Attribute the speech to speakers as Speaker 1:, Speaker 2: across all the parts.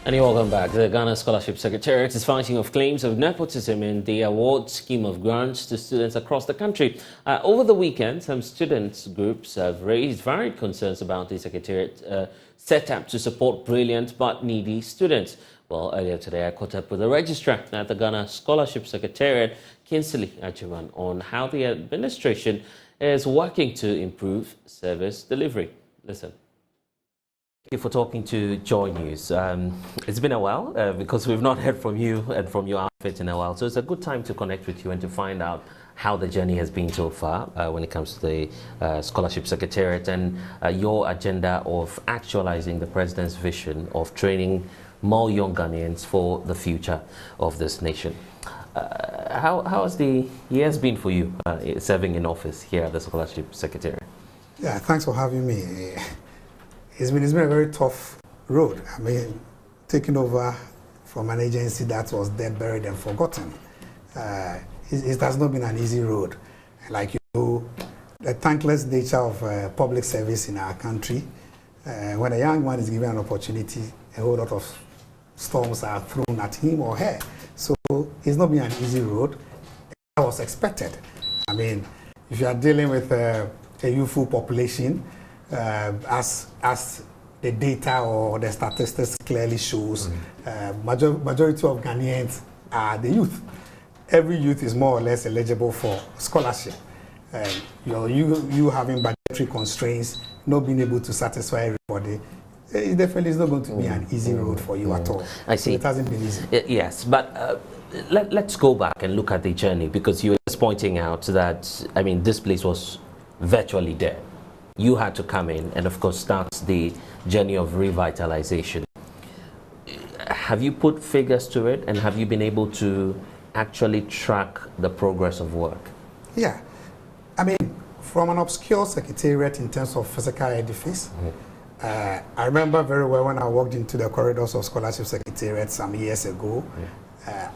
Speaker 1: And you're welcome back. The Ghana Scholarships Secretariat is fighting off claims of nepotism in the award scheme of grants to students across the country. Over the weekend, some students groups have raised varied concerns about the Secretariat set up to support brilliant but needy students. Well, earlier today, I caught up with the Registrar at the Ghana Scholarships Secretariat, Kinsley Ajiman, on how the administration is working to improve service delivery. Listen. Thank you for talking to Joy News. It's been a while because we've not heard from you and from your outfit in a while. So it's a good time to connect with you and to find out how the journey has been so far when it comes to the Scholarship Secretariat and your agenda of actualizing the President's vision of training more young Ghanaians for the future of this nation. How has the years been for you serving in office here at the Scholarship Secretariat?
Speaker 2: Yeah, thanks for having me. It's been a very tough road. I mean, taking over from an agency that was dead, buried, and forgotten. It has not been an easy road. Like you know, the thankless nature of public service in our country. When a young man is given an opportunity, a whole lot of storms are thrown at him or her. So it's not been an easy road. That was expected. I mean, if you are dealing with a youthful population, as the data or the statistics clearly shows, majority of Ghanaians are the youth. Every youth is more or less eligible for scholarship. You having budgetary constraints, not being able to satisfy everybody, it definitely is not going to be an easy road for you at all.
Speaker 1: I see.
Speaker 2: So it hasn't been easy.
Speaker 1: Yes, but let's go back and look at the journey, because you were just pointing out that, I mean, this place was virtually dead. You had to come in and, of course, start the journey of revitalization. Have you put figures to it, and have you been able to actually track the progress of work?
Speaker 2: Yeah. I mean, from an obscure secretariat in terms of physical edifice, I remember very well when I walked into the corridors of Scholarship Secretariat some years ago,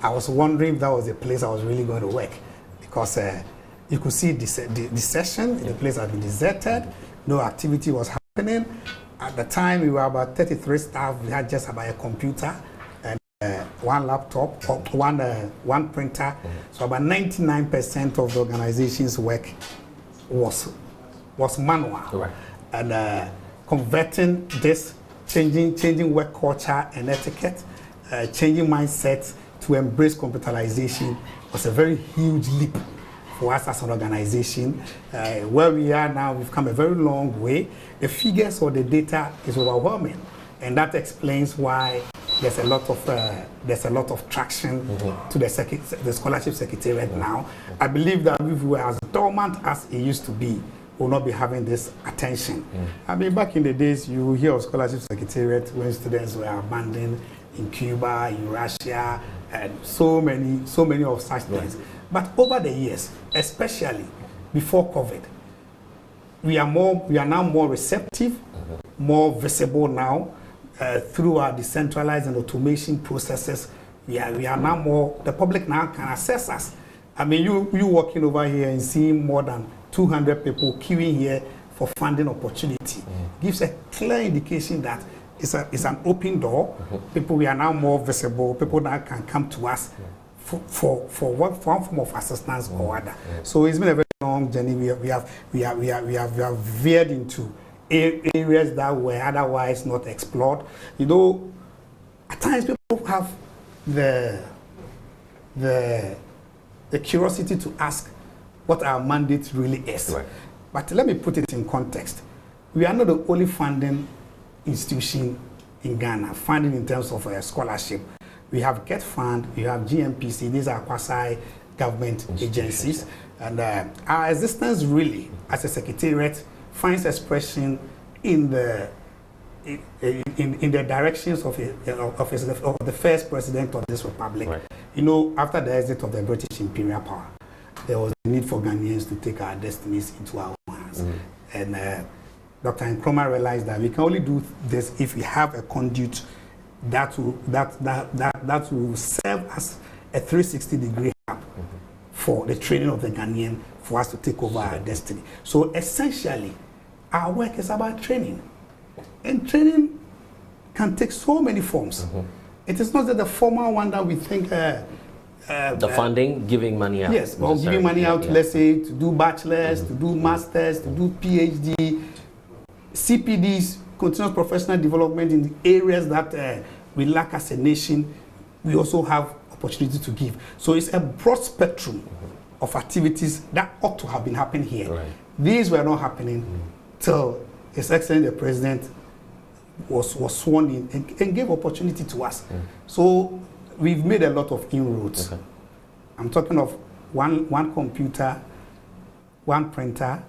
Speaker 2: I was wondering if that was the place I was really going to work, because you could see the session, the place had been deserted. No activity was happening. At the time, we were about 33 staff. We had just about a computer and one laptop, one printer. So about 99% of the organization's work was manual. Right. And converting this, changing work culture and etiquette, changing mindset to embrace computerization was a very huge leap for us as an organization. Where we are now, we've come a very long way. The figures or the data is overwhelming, and that explains why there's a lot of traction to the Scholarship Secretariat now. I believe that if we were as dormant as it used to be, we'll not be having this attention. I mean, back in the days, you hear of Scholarship Secretariat when students were abandoned in Cuba, in Russia, and so many of such things. But over the years, especially before COVID, we are now more receptive, more visible now through our decentralized and automation processes. We are now more, the public now can access us. I mean, you walking over here and seeing more than 200 people queuing here for funding opportunity gives a clear indication that it's an open door. People, we are now more visible. People now can come to us for one form of assistance or other. So it's been a very long journey. We have veered into areas that were otherwise not explored. You know, at times people have the curiosity to ask what our mandate really is. Right. But let me put it in context. We are not the only funding institution in Ghana, funding in terms of a scholarship. We have Get Fund, we have GMPC, these are quasi-government agencies. And our existence really, as a secretariat, finds expression in the directions of the first president of this republic. Right. You know, after the exit of the British imperial power, there was a need for Ghanaians to take our destinies into our own hands. And Dr. Nkrumah realized that we can only do this if we have a conduit that will serve as a 360-degree hub for the training of the Ghanaian, for us to take over our destiny. So essentially, our work is about training. And training can take so many forms. it is not the formal one that we think.
Speaker 1: The funding, giving money out.
Speaker 2: Yes, or giving money out, let's say, to do bachelors, to do masters, to do PhD, CPDs, continuous professional development in the areas that we lack as a nation. We also have opportunity to give. So it's a broad spectrum of activities that ought to have been happening here.
Speaker 1: Right.
Speaker 2: These were not happening till His Excellency the President was sworn in and gave opportunity to us. So we've made a lot of inroads.
Speaker 1: Okay.
Speaker 2: I'm talking of one computer, one printer,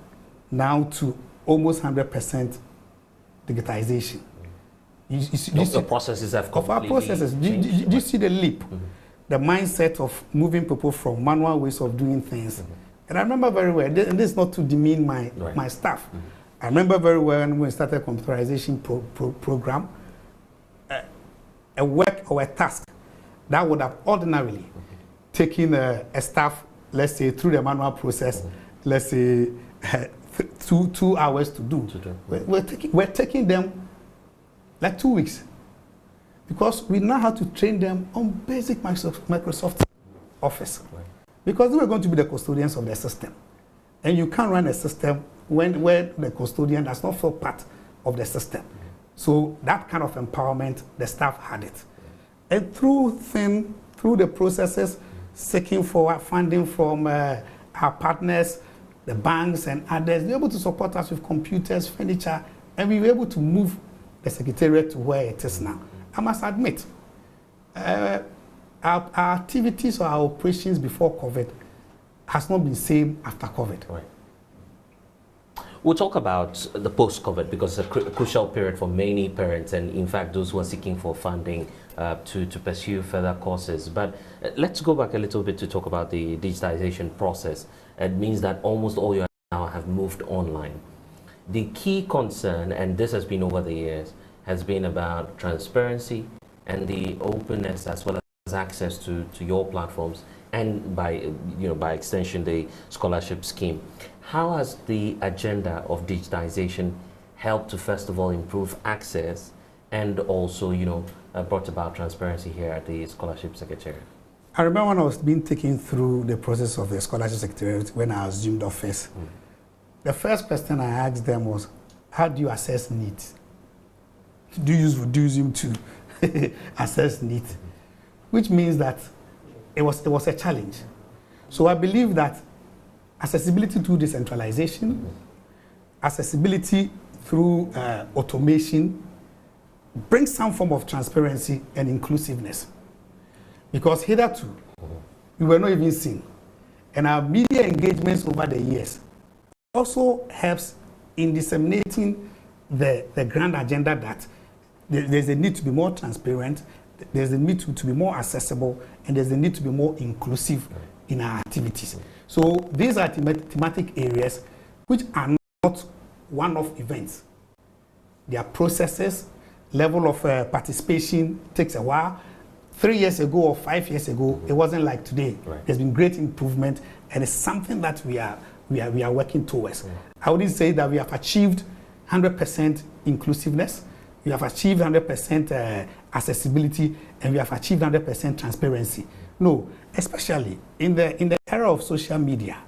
Speaker 2: now to almost 100% digitization.
Speaker 1: The processes have
Speaker 2: of our processes. Do you see the leap? The mindset of moving people from manual ways of doing things. And I remember very well, and this is not to demean my staff. I remember very well when we started a computerization program, a work or a task that would have ordinarily taken a staff, let's say, through the manual process, let's say, 2 hours to do. We're taking them like 2 weeks, because we now have to train them on basic Microsoft Office, because they were going to be the custodians of the system, and you can't run a system where the custodian does not feel part of the system. So that kind of empowerment, the staff had it, and through the processes, seeking for funding from our partners, the banks and others, they were able to support us with computers, furniture, and we were able to move the Secretariat to where it is now. I must admit, our activities or our operations before COVID has not been same after COVID.
Speaker 1: Right. We'll talk about the post-COVID, because it's a crucial period for many parents, and in fact those who are seeking for funding to pursue further courses. But let's go back a little bit to talk about the digitization process. It means that almost all you now have moved online. The key concern, and this has been over the years, has been about transparency and the openness, as well as access to your platforms, and by extension the scholarship scheme. How has the agenda of digitization helped to, first of all, improve access, and also brought about transparency here at the Scholarship Secretariat?
Speaker 2: I remember when I was being taken through the process of the Scholarship Secretariat when I assumed office. The first question I asked them was, how do you assess needs? Do you use Reducium to assess needs? Which means that it was a challenge. So I believe that accessibility through decentralization, accessibility through automation, brings some form of transparency and inclusiveness. Because hitherto, we were not even seen. And our media engagements over the years also helps in disseminating the grand agenda that there's a need to be more transparent, there's a need to be more accessible, and there's a need to be more inclusive in our activities. So these are thematic areas which are not one-off events. They are processes. Level of participation takes a while. 3 years ago or 5 years ago, it wasn't like today. Right. There's been great improvement, and it's something that we are working towards. I wouldn't say that we have achieved 100% inclusiveness. We have achieved 100% accessibility, and we have achieved 100% transparency. No, especially in the era of social media,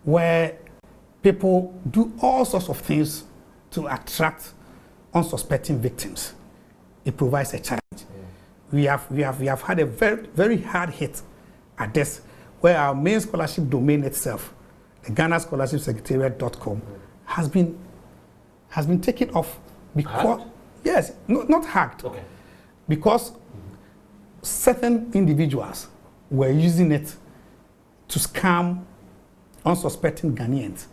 Speaker 2: where people do all sorts of things to attract unsuspecting victims. It provides a challenge. We have had a very, very hard hit at this, where our main scholarship domain itself, the Ghana Scholarships Secretariat.com, has been taken off because yes, not hacked. Okay. Because certain individuals were using it to scam unsuspecting Ghanaians.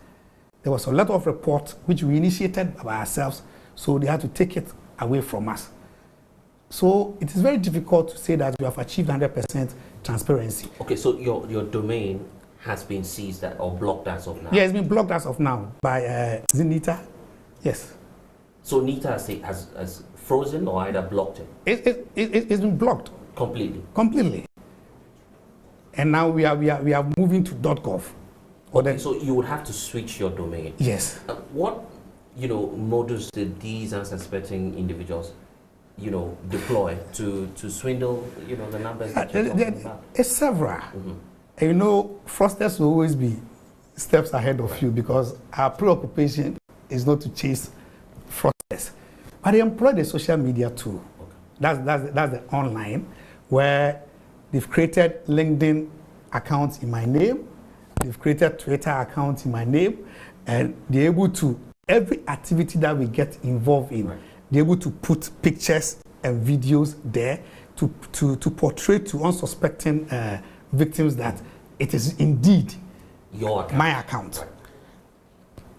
Speaker 2: There was a lot of reports which we initiated by ourselves, so they had to take it away from us. So it is very difficult to say that we have achieved 100% transparency. Okay, so your domain has been seized or blocked as of now? Yeah, it's been blocked as of now by Zenita. Yes. So NITA has frozen or either blocked it? It's been blocked. Completely? Completely. And now we are moving to .gov. Okay, so you would have to switch your domain? Yes. What modus did these unsuspecting individuals
Speaker 1: deploy to swindle, the numbers that you're talking about?
Speaker 2: It's several. And fraudsters will always be steps ahead of you because our preoccupation is not to chase fraudsters. But they employ the social media too. Okay. That's the online, where they've created LinkedIn accounts in my name, they've created Twitter accounts in my name, and they're able to, every activity that we get involved in, right, they're able to put pictures and videos there to portray to unsuspecting victims that it is indeed
Speaker 1: your account,
Speaker 2: my account,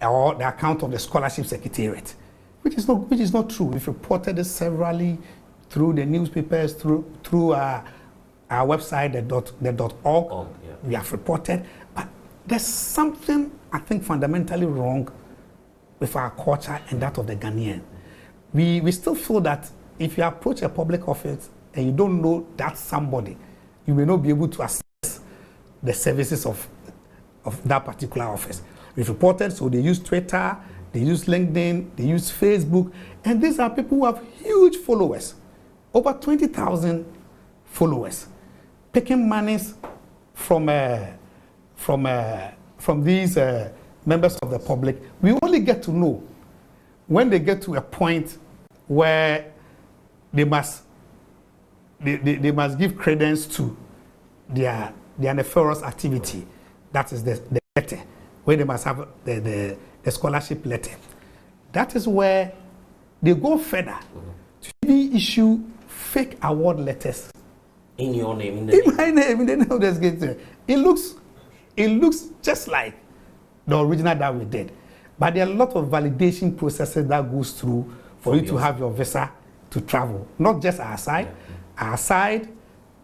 Speaker 2: right, or the account of the Scholarship Secretariat, which is not true. We've reported this severally through the newspapers, through our website, the .org. Yeah. We have reported, but there's something I think fundamentally wrong with our culture and that of the Ghanaian. We still feel that if you approach a public office and you don't know that somebody, you may not be able to access the services of that particular office. We've reported, so they use Twitter, they use LinkedIn, they use Facebook, and these are people who have huge followers, over 20,000 followers, picking monies from these members of the public. We only get to know when they get to a point where they must give credence to their nefarious activity. That is the letter, where they must have the scholarship letter. That is where they go further to even issue fake award letters.
Speaker 1: In your name,
Speaker 2: in my name, in the name of the Secretariat. It looks just like the original that we did. But there are a lot of validation processes that goes through for you to have your visa to travel. Not just our side,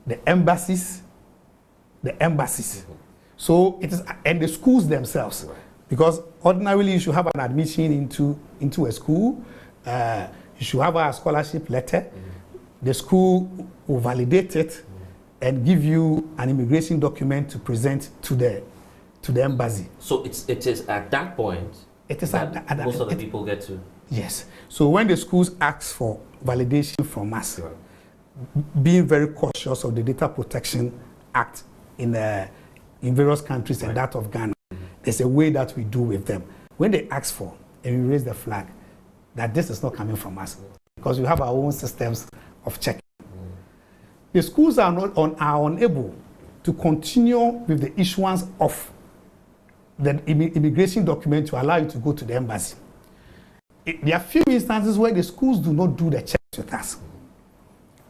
Speaker 2: the embassies. So it is, and the schools themselves. Right. Because ordinarily you should have an admission into a school, you should have a scholarship letter, the school will validate it and give you an immigration document to present to the embassy.
Speaker 1: So it is at that point that most of the people get to?
Speaker 2: Yes. So when the schools ask for validation from us, right, being very cautious of the Data Protection Act in various countries, right, and that of Ghana, there's a way that we do with them. When they ask for, and we raise the flag, that this is not coming from us, because we have our own systems of checking. The schools are unable to continue with the issuance of the immigration document to allow you to go to the embassy. There are few instances where the schools do not do the checks with us,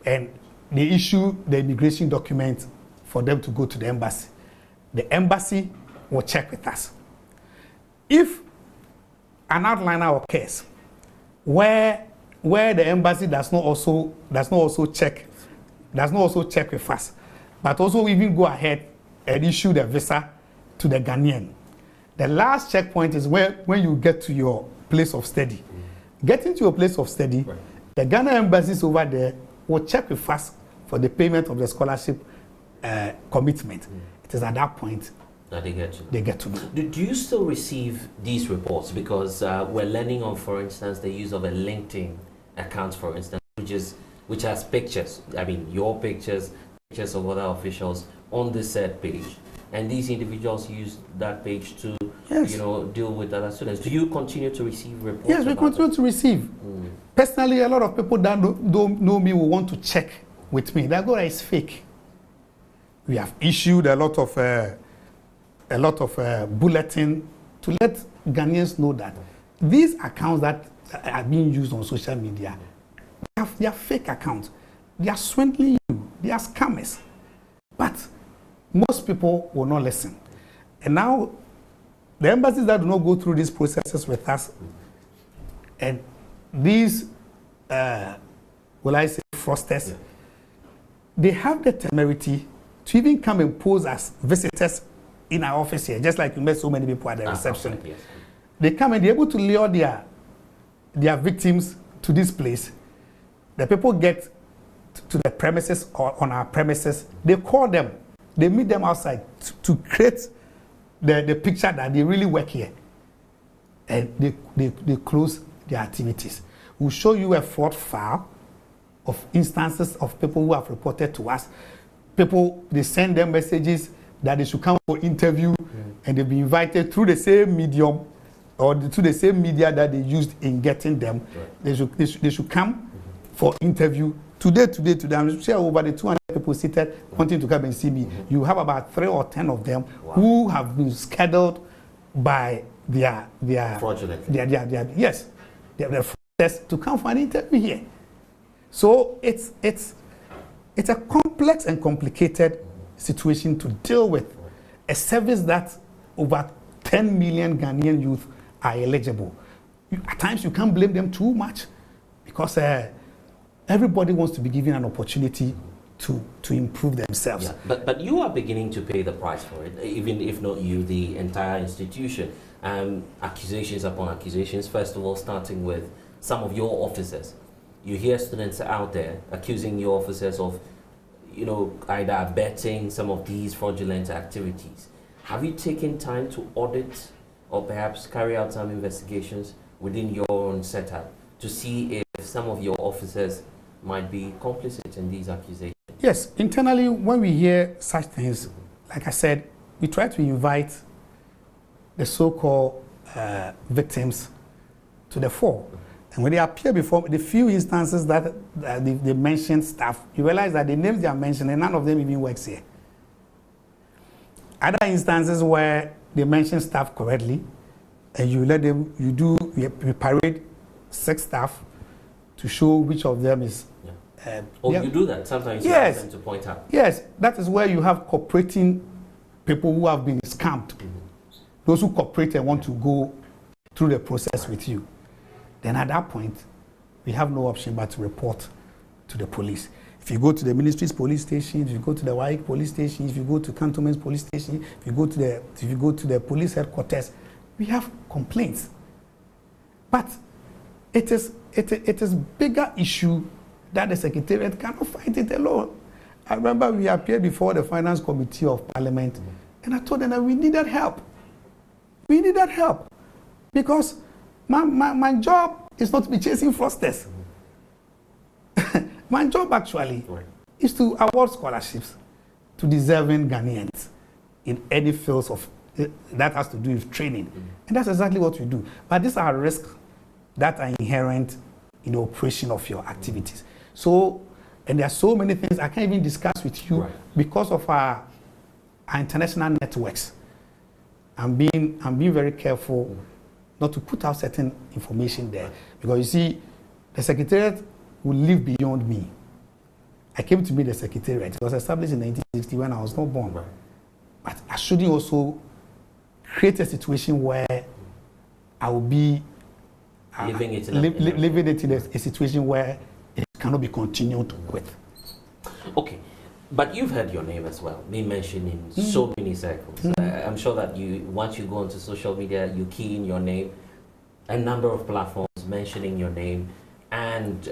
Speaker 2: and they issue the immigration document for them to go to the embassy. The embassy will check with us. If an outliner occurs where the embassy does not also check with us, but also even go ahead and issue the visa to the Ghanaian, the last checkpoint is when you get to your place of study. Getting to your place of study, right, the Ghana embassies over there will check with us for the payment of the scholarship commitment. It is at that point
Speaker 1: that they
Speaker 2: get to know.
Speaker 1: Do you still receive these reports? Because we're learning on, for instance, the use of a LinkedIn account, for instance, which has pictures. I mean, your pictures of other officials on this said page, and these individuals use that page to, yes, deal with other students. Do you continue to receive reports?
Speaker 2: Yes, we continue to receive. Personally, a lot of people that don't know me will want to check with me. That is fake. We have issued a lot of bulletin to let Ghanaians know that these accounts that are being used on social media, they are fake accounts. They are swindling you. They are scammers. But most people will not listen. And now, the embassies that do not go through these processes with us, and these, fraudsters, they have the temerity to even come and pose as visitors in our office here, just like we met so many people at the reception.
Speaker 1: Yes.
Speaker 2: They come and they're able to lure their victims to this place. The people get to the premises or on our premises. They call them. They meet them outside to create the picture that they really work here. And they close their activities. We'll show you a fraud file of instances of people who have reported to us. People, they send them messages that they should come for interview, and they'll be invited through the same medium or through the same media that they used in getting them. Right. They should come for interview. Today, I'm sure over the 200 people seated wanting to come and see me. You have about 3 or 10 of them who have been scheduled by their
Speaker 1: fraudulent.
Speaker 2: Their fraudsters to come for an interview here. So it's a complex and complicated situation to deal with. A service that over 10 million Ghanaian youth are eligible. At times you can't blame them too much because everybody wants to be given an opportunity to improve themselves.
Speaker 1: Yeah, but you are beginning to pay the price for it, even if not you, the entire institution. Accusations upon accusations, first of all, starting with some of your officers. You hear students out there accusing your officers of, either abetting some of these fraudulent activities. Have you taken time to audit or perhaps carry out some investigations within your own setup to see if some of your officers might be complicit in these accusations?
Speaker 2: Yes, internally, when we hear such things, like I said, we try to invite the so-called victims to the fore. And when they appear before the few instances that they mentioned staff, you realize that the names they are mentioning, none of them even works here. Other instances where they mention staff correctly, and you let them, you parade 6 staff to show which of them is.
Speaker 1: You do that sometimes. Yes. You ask them to point out.
Speaker 2: Yes, that is where you have cooperating people who have been scammed. Those who cooperate and want to go through the process with you. Then at that point, we have no option but to report to the police. If you go to the ministry's police station, if you go to the WAIC police station, if you go to Cantonment's police station, if you go to the police headquarters, we have complaints. But it is bigger issue that the Secretariat cannot fight it alone. I remember we appeared before the Finance Committee of Parliament, and I told them that we needed help. We needed help because my job is not to be chasing fraudsters. My job actually is to award scholarships to deserving Ghanaians in any fields of that has to do with training. And that's exactly what we do. But these are risks that are inherent in the operation of your activities. So, and there are so many things I can't even discuss with you because of our international networks. I'm being very careful not to put out certain information there. Because you see, the Secretariat will live beyond me. I came to meet the Secretariat. It was established in 1960 when I was not born. But I shouldn't also create a situation where I will be
Speaker 1: living it
Speaker 2: in a situation where it cannot be continued with.
Speaker 1: Okay. But you've heard your name as well, being mentioned in so many circles. I'm sure that once you go onto social media, you key in your name, a number of platforms mentioning your name and,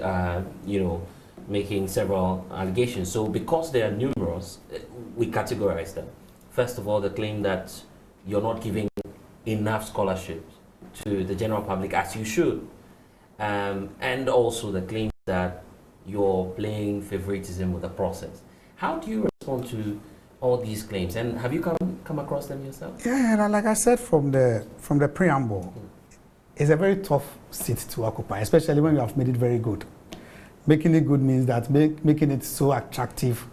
Speaker 1: making several allegations. So because they are numerous, we categorize them. First of all, the claim that you're not giving enough scholarships to the general public as you should. And also the claim that you're playing favoritism with the process. How do you respond to all these claims? And have you come across them yourself?
Speaker 2: Yeah, like I said from the preamble, it's a very tough seat to occupy, especially when you have made it very good. Making it good means that making it so attractive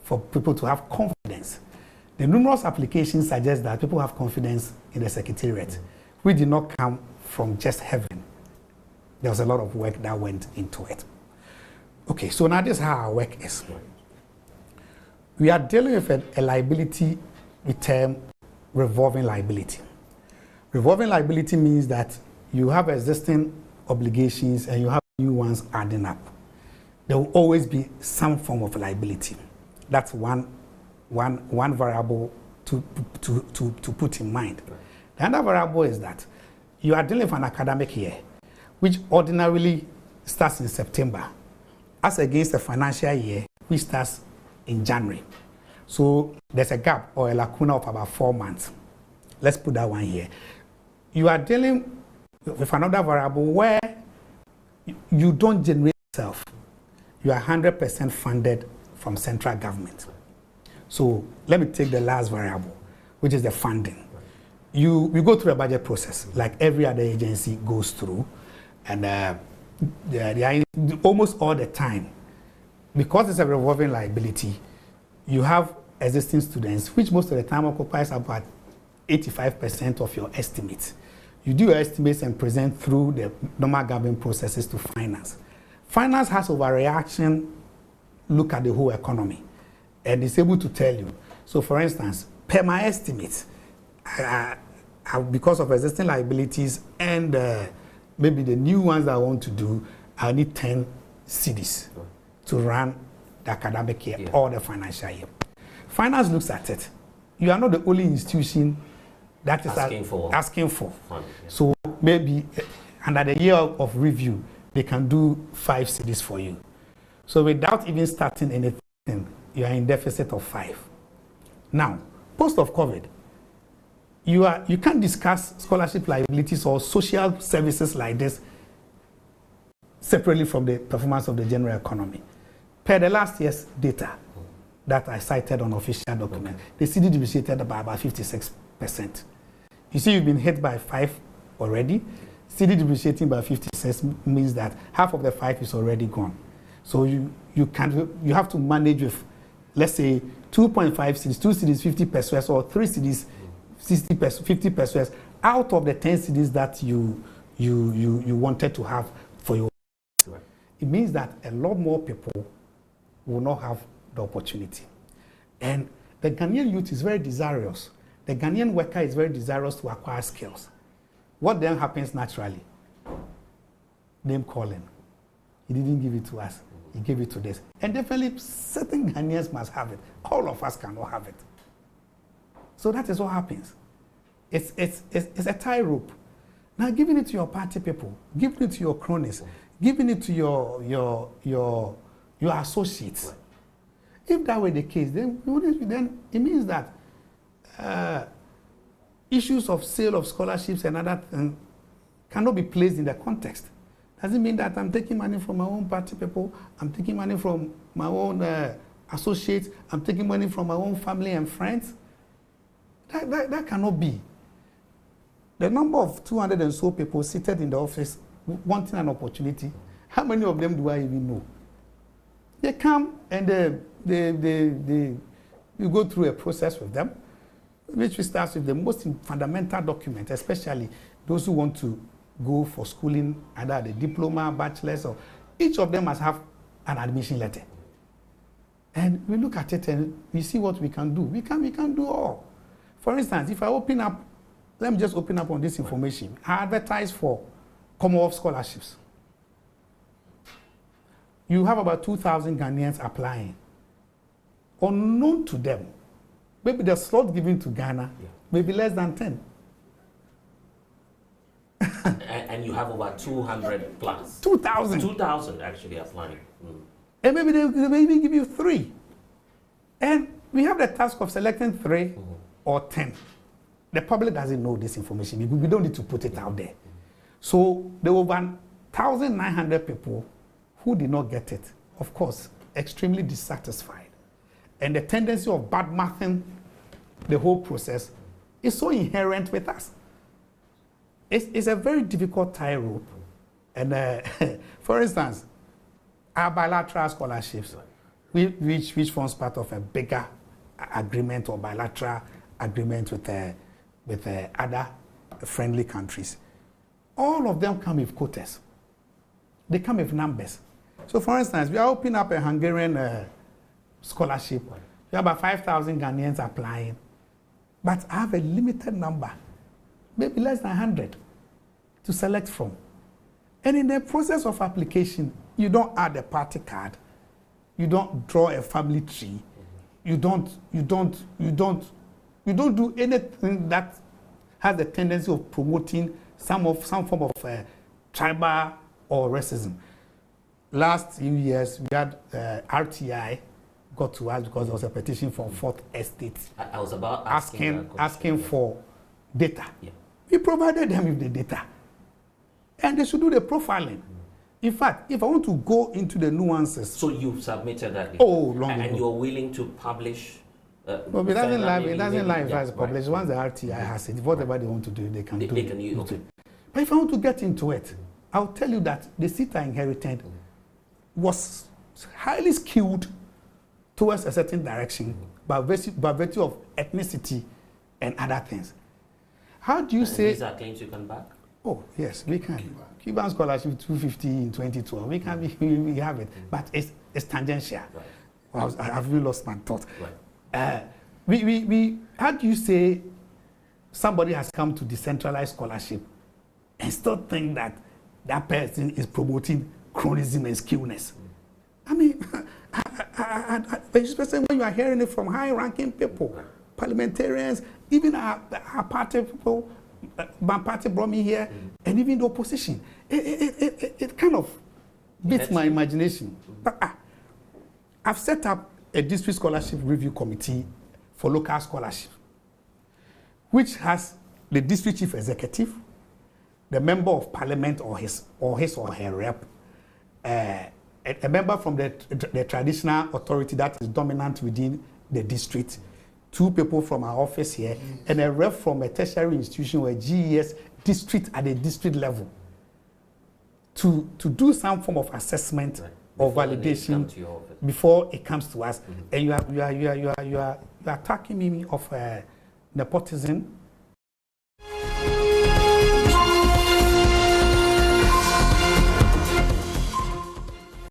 Speaker 2: for people to have confidence. The numerous applications suggest that people have confidence in the Secretariat. We did not come from just heaven. There was a lot of work that went into it. Okay, so now this is how our work is. We are dealing with a liability we term revolving liability. Revolving liability means that you have existing obligations and you have new ones adding up. There will always be some form of liability. That's one variable to put in mind. The other variable is that you are dealing with an academic year, which ordinarily starts in September, as against a financial year, which starts in January. So there's a gap or a lacuna of about 4 months. Let's put that one here. You are dealing with another variable where you don't generate yourself. you are 100% funded from central government. So let me take the last variable, which is the funding. We go through a budget process like every other agency goes through, and they are almost all the time, because it's a revolving liability, you have existing students, which most of the time occupies about 85% of your estimates. You do your estimates and present through the normal government processes to finance. Finance has overreaction, look at the whole economy, and it's able to tell you. So for instance, per my estimates, because of existing liabilities and maybe the new ones that I want to do, I need 10 cedis to run the academic year or the financial year. Finance looks at it. You are not the only institution that is asking for. Fund, So maybe under the year of review, they can do 5 cedis for you. So without even starting anything, you are in deficit of 5. Now, post of COVID, you can't discuss scholarship liabilities or social services like this separately from the performance of the general economy. Per the last year's data that I cited on official document, the CD depreciated by about 56%. You see, you've been hit by 5 already. CD depreciating by 56 means that half of the 5 is already gone. So you have to manage with, let's say, 2.5 cedis, 2 cedis 50 pesos, or 3 cedis 50 pesos out of the 10 cedis that you wanted to have for your. It means that a lot more people will not have the opportunity. And the Ghanaian youth is very desirous. The Ghanaian worker is very desirous to acquire skills. What then happens naturally? Name calling. He didn't give it to us. He gave it to this. And definitely certain Ghanaians must have it. All of us cannot have it. So that is what happens. It's a tightrope. Now giving it to your party people, giving it to your cronies, giving it to your associates. If that were the case, then it means that issues of sale of scholarships and other things cannot be placed in the context. Does it mean that I'm taking money from my own party people, I'm taking money from my own associates, I'm taking money from my own family and friends? That cannot be. The number of 200 and so people seated in the office wanting an opportunity, how many of them do I even know? They come and you go through a process with them, which starts with the most fundamental document, especially those who want to go for schooling, either the diploma, bachelor's, or each of them must have an admission letter. And we look at it and we see what we can do. We can do all. For instance, if I open up, let me just open up on this information. I advertise for Commonwealth scholarships. You have about 2,000 Ghanaians applying. Unknown to them, maybe the slot given to Ghana, maybe less than 10.
Speaker 1: And you have about 200 plus.
Speaker 2: 2,000.
Speaker 1: 2,000 actually applying.
Speaker 2: And maybe they maybe give you 3. And we have the task of selecting 3 or 10. The public doesn't know this information. We don't need to put it out there. So there were 1,900 people who did not get it. Of course, extremely dissatisfied. And the tendency of bad-mouthing the whole process is so inherent with us. It's a very difficult tightrope. And for instance, our bilateral scholarships, which forms part of a bigger agreement or bilateral agreement with other friendly countries, all of them come with quotas. They come with numbers. So for instance, we are opening up a Hungarian scholarship. We have about 5,000 Ghanaians applying, but I have a limited number, maybe less than 100, to select from. And in the process of application, you don't add a party card, you don't draw a family tree, you don't do anything that has the tendency of promoting some form of tribal or racism. Last few years, we had RTI got to us because there was a petition from Fourth Estate.
Speaker 1: I was about
Speaker 2: asking for data. Yeah. We provided them with the data. And they should do the profiling. In fact, if I want to go into the nuances.
Speaker 1: So you've submitted that?
Speaker 2: Oh, long ago.
Speaker 1: And you're willing to publish?
Speaker 2: Well, it doesn't lie if it's published. Once the RTI has it, whatever they want to do, they can do it.
Speaker 1: Okay.
Speaker 2: But if I want to get into it, I'll tell you that the seat I inherited was highly skewed towards a certain direction by virtue of ethnicity and other things. How do you say...
Speaker 1: These are claims you can back?
Speaker 2: Oh, yes, we can. Cuban Scholarship 250 in 2012. We have it, but it's tangential.
Speaker 1: Right.
Speaker 2: Well, I've really lost my thought.
Speaker 1: Right.
Speaker 2: How do you say somebody has come to decentralized scholarship and still think that that person is promoting chronism and skewness? I mean, especially when you are hearing it from high-ranking people, parliamentarians, even our party people. My party brought me here, and even the opposition. It kind of beats my imagination. But I've set up a district scholarship review committee for local scholarship, which has the district chief executive, the member of parliament or his or her rep, a member from the traditional authority that is dominant within the district, 2 people from our office here, and a rep from a tertiary institution or a GES district at the district level to do some form of assessment or validation before it comes to us. And you are attacking me of nepotism